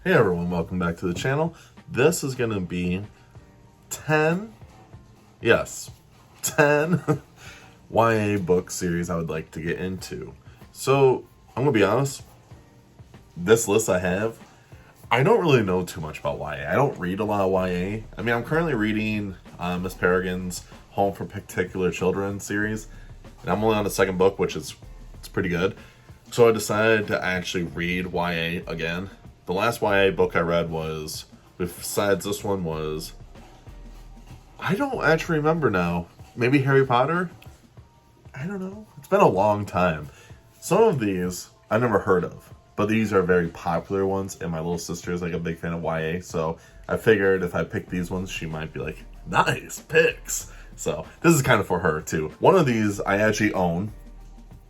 Hey everyone, welcome back to the channel. This is going to be 10 YA book series I would like to get into. So, I'm going to be honest, this list I don't really know too much about YA. I don't read a lot of YA. I mean, I'm currently reading Miss Peregrine's Home for Particular Children series, and I'm only on the second book, which is it's pretty good. So I decided to actually read YA again. The last YA book I read was, besides this one, was, I don't actually remember now. Maybe Harry Potter? I don't know. It's been a long time. Some of these I never heard of, but these are very popular ones, and my little sister is like a big fan of YA, so I figured if I pick these ones, she might be like, nice picks. So this is kind of for her too. One of these I actually own.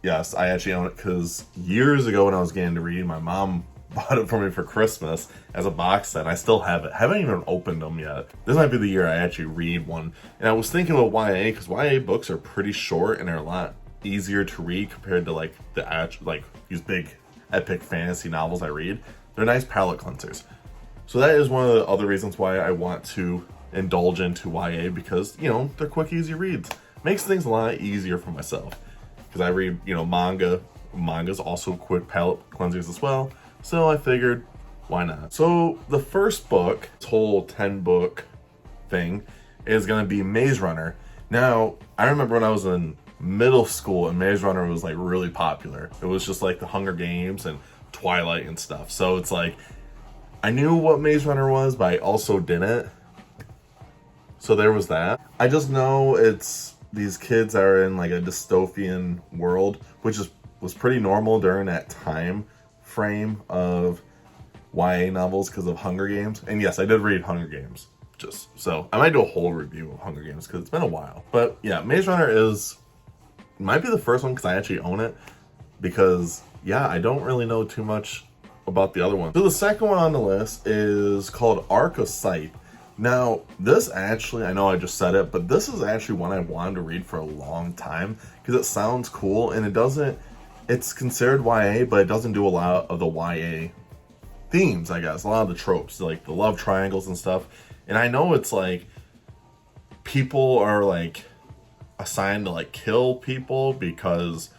Yes, I actually own it because years ago when I was getting into reading, my mom bought it for me for Christmas as a box set. I still have it. Haven't even opened them yet. This might be the year I actually read one. And I was thinking about YA because YA books are pretty short and they're a lot easier to read compared to like these big epic fantasy novels I read. They're nice palate cleansers. So that is one of the other reasons why I want to indulge into YA, because they're quick, easy reads. Makes things a lot easier for myself because I read manga. Manga's also quick palate cleansers as well. So I figured, why not? So the first book, this whole 10 book thing, is going to be Maze Runner. Now, I remember when I was in middle school and Maze Runner was like really popular. It was just like the Hunger Games and Twilight and stuff. So it's like, I knew what Maze Runner was, but I also didn't. So there was that. I just know it's these kids are in like a dystopian world, which was pretty normal during that time frame of YA novels because of Hunger Games. And yes, I did read Hunger Games, just so I might do a whole review of Hunger Games because it's been a while. But yeah, Maze Runner might be the first one because I actually own it, because yeah, I don't really know too much about the other one. So the second one on the list is called Arc of Sight. Now this actually, I know I just said it, but this is actually one I wanted to read for a long time because it sounds cool, and it's considered YA, but it doesn't do a lot of the YA themes, I guess. A lot of the tropes, like the love triangles and stuff. And I know it's like people are like assigned to like kill people because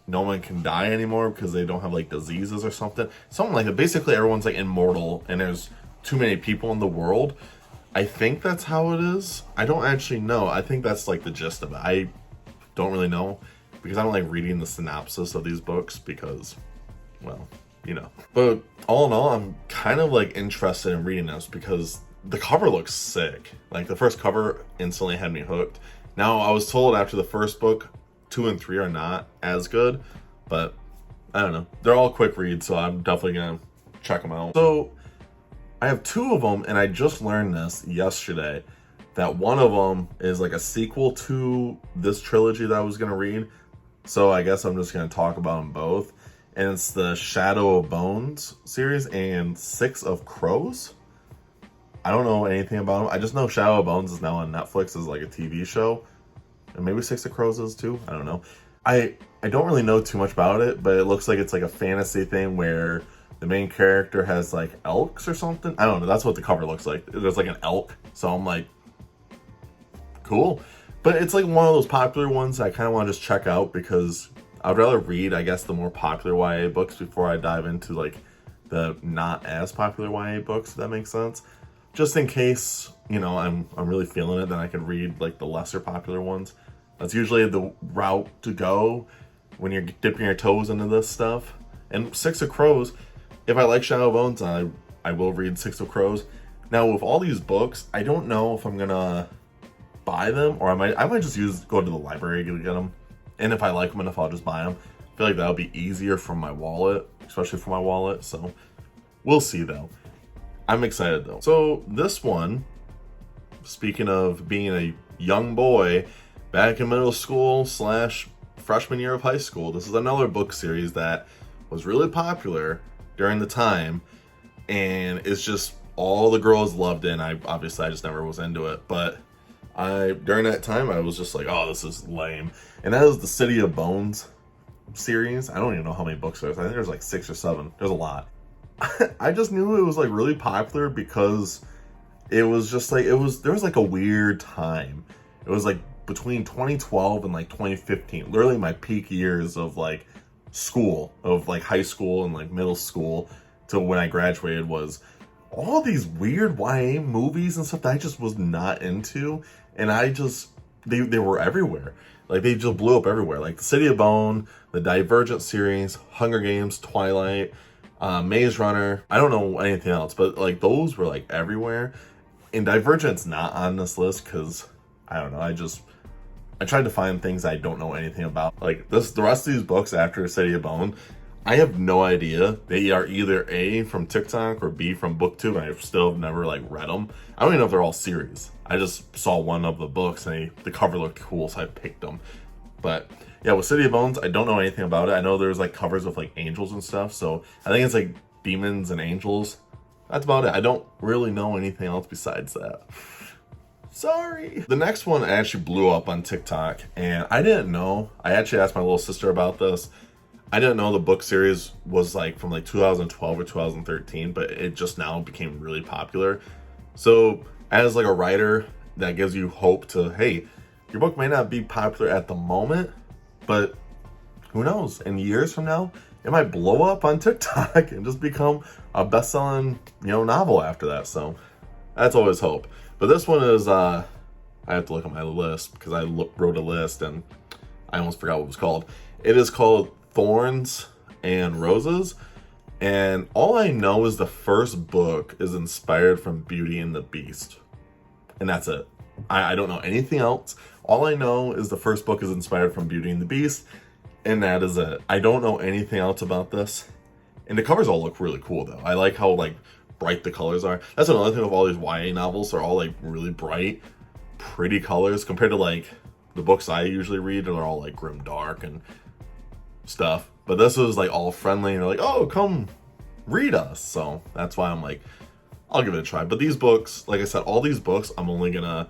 no one can die anymore because they don't have like diseases or something. Something like that. Basically everyone's like immortal and there's too many people in the world. I think that's how it is. I don't actually know. I think that's like the gist of it. I don't really know, because I don't like reading the synopsis of these books because, well, But all in all, I'm kind of like interested in reading this because the cover looks sick. Like the first cover instantly had me hooked. Now I was told after the first book, 2 and 3 are not as good, but I don't know. They're all quick reads, so I'm definitely gonna check them out. So I have 2 of them, and I just learned this yesterday, that one of them is like a sequel to this trilogy that I was gonna read. So I guess I'm just going to talk about them both. And it's the Shadow of Bones series and 6 of Crows. I don't know anything about them. I just know Shadow of Bones is now on Netflix as like a TV show. And maybe 6 of Crows is too. I don't know. I don't really know too much about it, but it looks like it's like a fantasy thing where the main character has like elks or something. I don't know. That's what the cover looks like. There's like an elk. So I'm like, cool. But it's like one of those popular ones I kind of want to just check out because I'd rather read, I guess, the more popular YA books before I dive into like the not as popular YA books, if that makes sense. Just in case, I'm really feeling it, then I can read like the lesser popular ones. That's usually the route to go when you're dipping your toes into this stuff. And 6 of Crows, if I like Shadow of Bones, I will read 6 of Crows. Now with all these books, I don't know if I'm gonna buy them, or I might just go to the library to get them, and if I like them enough, I'll just buy them. I feel like that'll be easier for my wallet, especially for my wallet. So we'll see though. I'm excited though. So this one, speaking of being a young boy back in middle school / freshman year of high school, this is another book series that was really popular during the time, and it's just all the girls loved it, and I just never was into it, but during that time, I was just like, oh, this is lame. And that is the City of Bones series. I don't even know how many books there's. I think there's like 6 or 7. There's a lot. I just knew it was like really popular because it was just like, there was like a weird time. It was like between 2012 and like 2015, literally my peak years of like school, of like high school and like middle school to when I graduated, was all these weird YA movies and stuff that I just was not into. And I just, they were everywhere. Like they just blew up everywhere. Like the City of Bone, the Divergent series, Hunger Games, Twilight, Maze Runner. I don't know anything else, but like those were like everywhere. And Divergent's not on this list because I don't know. I tried to find things I don't know anything about. Like the rest of these books after City of Bone, I have no idea. They are either A, from TikTok, or B, from BookTok. I still have never like read them. I don't even know if they're all series. I just saw one of the books and the cover looked cool, so I picked them. But yeah, with City of Bones, I don't know anything about it. I know there's like covers with like angels and stuff, so I think it's like demons and angels. That's about it. I don't really know anything else besides that. Sorry. The next one actually blew up on TikTok, and I didn't know. I actually asked my little sister about this. I didn't know the book series was like from like 2012 or 2013, but it just now became really popular. So as like a writer, that gives you hope to, hey, your book may not be popular at the moment, but who knows? In years from now, it might blow up on TikTok and just become a best-selling, novel after that. So that's always hope. But this one is, I have to look at my list because I wrote a list and I almost forgot what it was called. It is called Thorns and Roses. And all I know is the first book is inspired from Beauty and the Beast. And that's it. I don't know anything else. All I know is the first book is inspired from Beauty and the Beast. And that is it. I don't know anything else about this. And the covers all look really cool though. I like how like bright the colors are. That's another thing with all these YA novels. They're all like really bright, pretty colors compared to like the books I usually read. They're all like grim dark and stuff. But this was like all friendly and they're like, oh, come read us. So that's why I'm like, I'll give it a try. But these books, like I said, all these books, I'm only gonna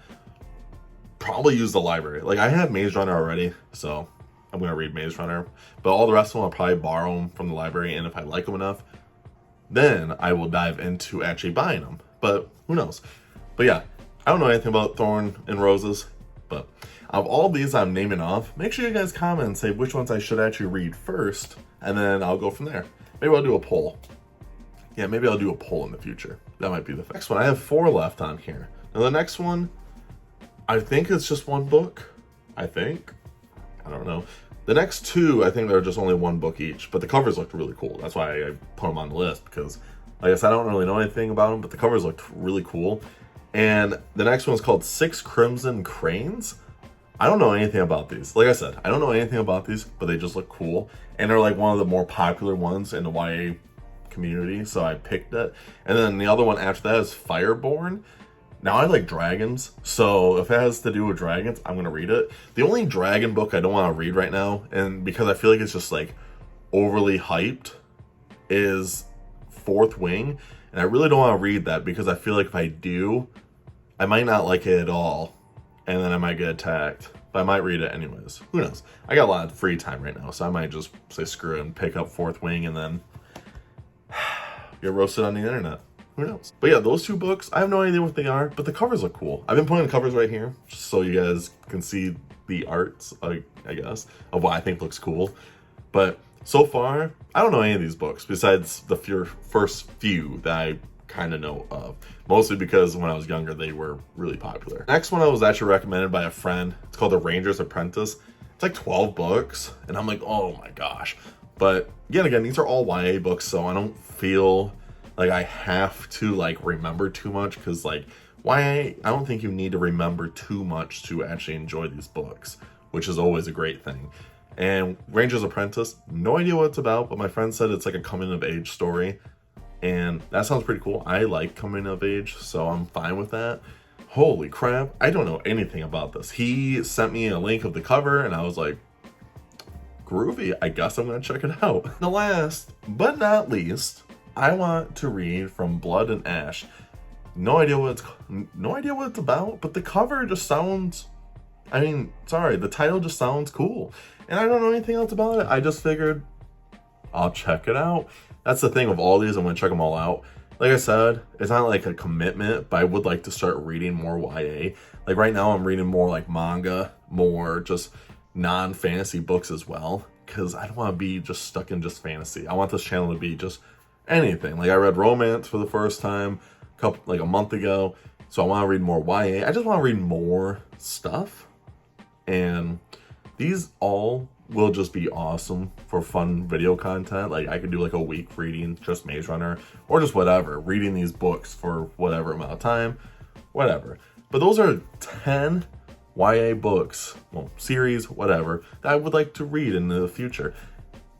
probably use the library. Like I have Maze Runner already, so I'm gonna read Maze Runner. But all the rest of them I'll probably borrow them from the library, and if I like them enough, then I will dive into actually buying them. But who knows? But yeah, I don't know anything about Thorn and Roses. But of all these I'm naming off, make sure you guys comment and say which ones I should actually read first, and then I'll go from there. Maybe I'll do a poll. Yeah, maybe I'll do a poll in the future. That might be the next one. I have 4 left on here. Now the next one, I think it's just one book. I don't know. The next 2, I think they're just only 1 book each, but the covers looked really cool. That's why I put them on the list, because like I said, I don't really know anything about them, but the covers looked really cool. And the next one is called 6 Crimson Cranes. I don't know anything about these. Like I said, I don't know anything about these, but they just look cool. And they're like one of the more popular ones in the YA community, so I picked it. And then the other one after that is Fireborn. Now I like dragons, so if it has to do with dragons, I'm gonna read it. The only dragon book I don't want to read right now, and because I feel like it's just like overly hyped, is Fourth Wing. And I really don't want to read that because I feel like if I do, I might not like it at all, and then I might get attacked. But I might read it anyways. Who knows? I got a lot of free time right now, so I might just say screw it and pick up Fourth Wing and then get roasted on the internet. Who knows? But yeah, those 2 books, I have no idea what they are, but the covers look cool. I've been putting the covers right here just so you guys can see the arts, I guess, of what I think looks cool. But so far, I don't know any of these books besides the first few that I kind of know of. Mostly because when I was younger, they were really popular. Next one I was actually recommended by a friend. It's called The Rangers Apprentice. It's like 12 books, and I'm like, oh my gosh. But yet again, these are all YA books, so I don't feel like I have to like remember too much, because like YA, I don't think you need to remember too much to actually enjoy these books, which is always a great thing. And Rangers Apprentice, no idea what it's about, but my friend said it's like a coming of age story, and that sounds pretty cool. I like coming of age, so I'm fine with that. Holy crap, I don't know anything about this. He sent me a link of the cover, and I was like, groovy, I guess I'm gonna check it out. The last but not least, I want to read From Blood and Ash. No idea what it's about, but the cover just sounds, the title just sounds cool. And I don't know anything else about it. I just figured I'll check it out. That's the thing with all these, I'm going to check them all out. Like I said, it's not like a commitment, but I would like to start reading more YA. Like right now I'm reading more like manga, more just non-fantasy books as well, because I don't want to be just stuck in just fantasy. I want this channel to be just anything. Like I read romance for the first time a month ago, so I want to read more YA. I just want to read more stuff, and these all will just be awesome for fun video content. Like I could do like a week reading just Maze Runner, or just whatever, reading these books for whatever amount of time, whatever. But those are 10 YA books, well, series, whatever, that I would like to read in the future.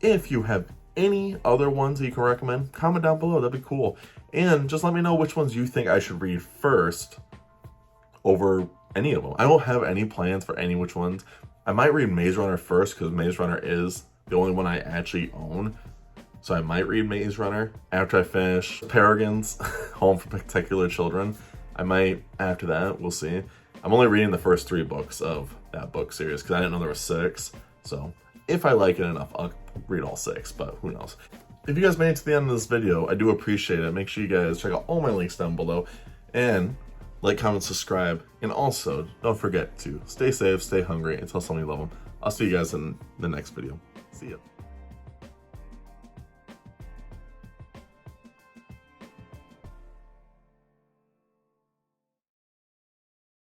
If you have any other ones that you can recommend, comment down below, that'd be cool. And just let me know which ones you think I should read first over any of them. I don't have any plans for any which ones. I might read Maze Runner first, because Maze Runner is the only one I actually own. So I might read Maze Runner after I finish Peregrine's Home for Spectacular Children. I might after that, we'll see. I'm only reading the first 3 books of that book series, because I didn't know there were 6. So if I like it enough, I'll read all 6, but who knows. If you guys made it to the end of this video, I do appreciate it. Make sure you guys check out all my links down below, and like, comment, subscribe, and also don't forget to stay safe, stay hungry, and tell someone you love them. I'll see you guys in the next video. See ya.